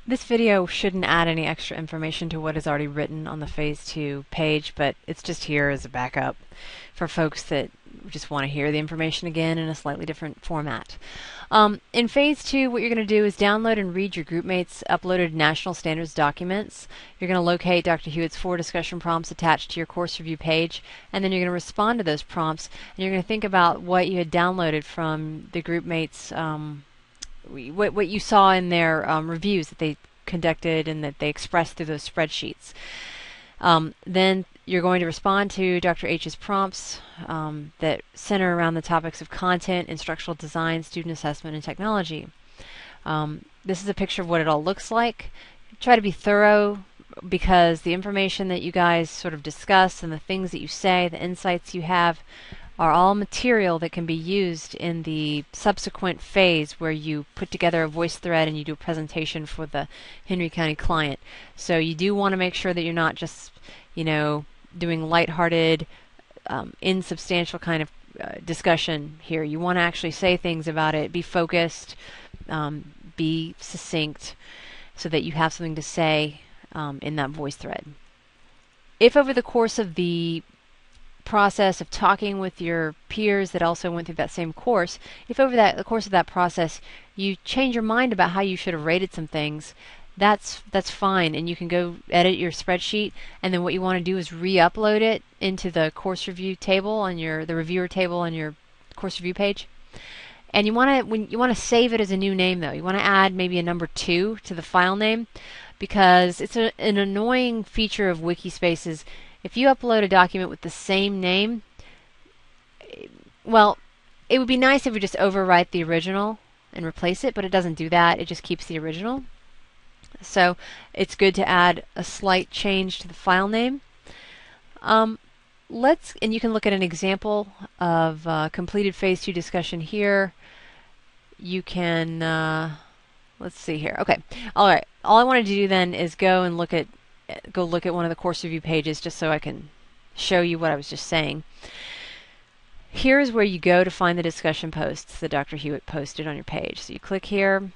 This video shouldn't add any extra information to what is already written on the Phase 2 page, but it's just here as a backup for folks that just want to hear the information again in a slightly different format. In Phase 2, what you're going to do is download and read your GroupMates uploaded national standards documents. You're going to locate Dr. Hewitt's 4 discussion prompts attached to your course review page, and then you're going to respond to those prompts, and you're going to think about what you had downloaded from the GroupMates what you saw in their reviews that they conducted and that they expressed through those spreadsheets. Then you're going to respond to Dr. H's prompts that center around the topics of content, instructional design, student assessment, and technology. This is a picture of what it all looks like. Try to be thorough because the information that you guys sort of discuss and the things that you say, the insights you have, are all material that can be used in the subsequent phase where you put together a voice thread and you do a presentation for the Henry County client. So you do want to make sure that you're not just, doing lighthearted, insubstantial kind of discussion here. You want to actually say things about it, be focused, be succinct, so that you have something to say in that voice thread. If over the course of the process of talking with your peers that also went through that same course, if over the course of that process you change your mind about how you should have rated some things, that's fine, and you can go edit your spreadsheet, and then what you want to do is re-upload it into the course review table on the reviewer table on your course review page. And you want to save it as a new name though. You want to add maybe a number 2 to the file name, because it's an annoying feature of Wikispaces. If you upload a document with the same name, well, it would be nice if we just overwrite the original and replace it, but it doesn't do that. It just keeps the original. So it's good to add a slight change to the file name. And you can look at an example of completed Phase 2 discussion here. You can, let's see here. Okay, all right. All I wanted to do then is go look at one of the course review pages just so I can show you what I was just saying. Here's where you go to find the discussion posts that Dr. Hewitt posted on your page. So you click here,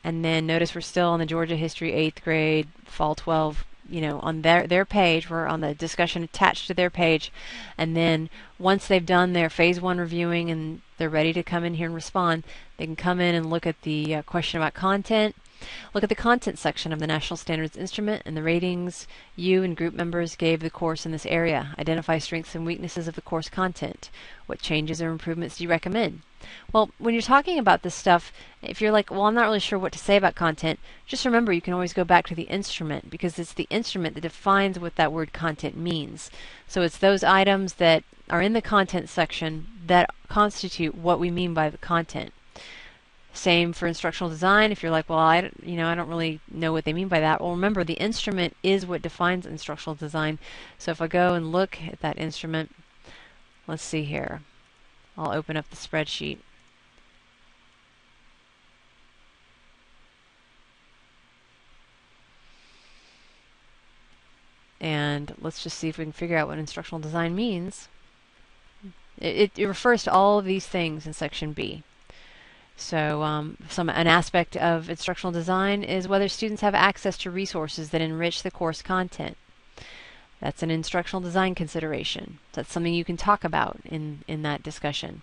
and then notice we're still on the Georgia History 8th grade, Fall 12, on their page. We're on the discussion attached to their page. And then once they've done their Phase 1 reviewing and they're ready to come in here and respond, they can come in and look at the question about content. Look at the content section of the National Standards Instrument and the ratings you and group members gave the course in this area. Identify strengths and weaknesses of the course content. What changes or improvements do you recommend? Well, when you're talking about this stuff, if you're like, well, I'm not really sure what to say about content, just remember you can always go back to the instrument, because it's the instrument that defines what that word content means. So it's those items that are in the content section that constitute what we mean by the content. Same for instructional design. If you're like, well, I don't really know what they mean by that. Well, remember, the instrument is what defines instructional design. So if I go and look at that instrument, let's see here. I'll open up the spreadsheet. And let's just see if we can figure out what instructional design means. It refers to all of these things in Section B. So an aspect of instructional design is whether students have access to resources that enrich the course content. That's an instructional design consideration. That's something you can talk about in that discussion.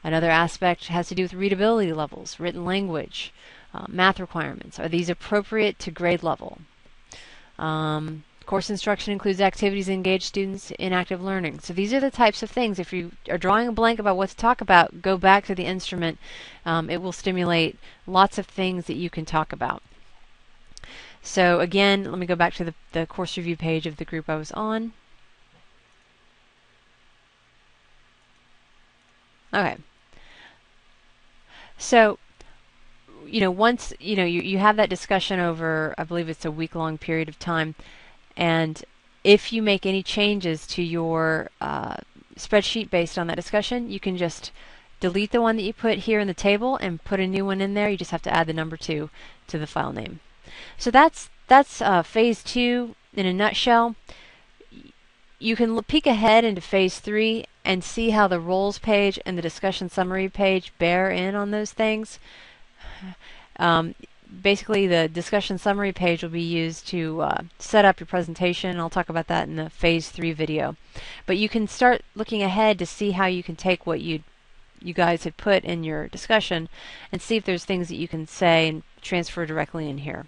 Another aspect has to do with readability levels, written language, math requirements. Are these appropriate to grade level? Course instruction includes activities that engage students in active learning. So these are the types of things. If you are drawing a blank about what to talk about, go back to the instrument. It will stimulate lots of things that you can talk about. So again, let me go back to the course review page of the group I was on. Okay. So, once, you have that discussion over, I believe it's a week-long period of time, and if you make any changes to your spreadsheet based on that discussion, you can just delete the one that you put here in the table and put a new one in there. You just have to add the number 2 to the file name. So that's Phase 2 in a nutshell. You can peek ahead into Phase 3 and see how the roles page and the discussion summary page bear in on those things. basically the discussion summary page will be used to set up your presentation. I'll talk about that in the Phase 3 video. But you can start looking ahead to see how you can take what you guys had put in your discussion and see if there's things that you can say and transfer directly in here.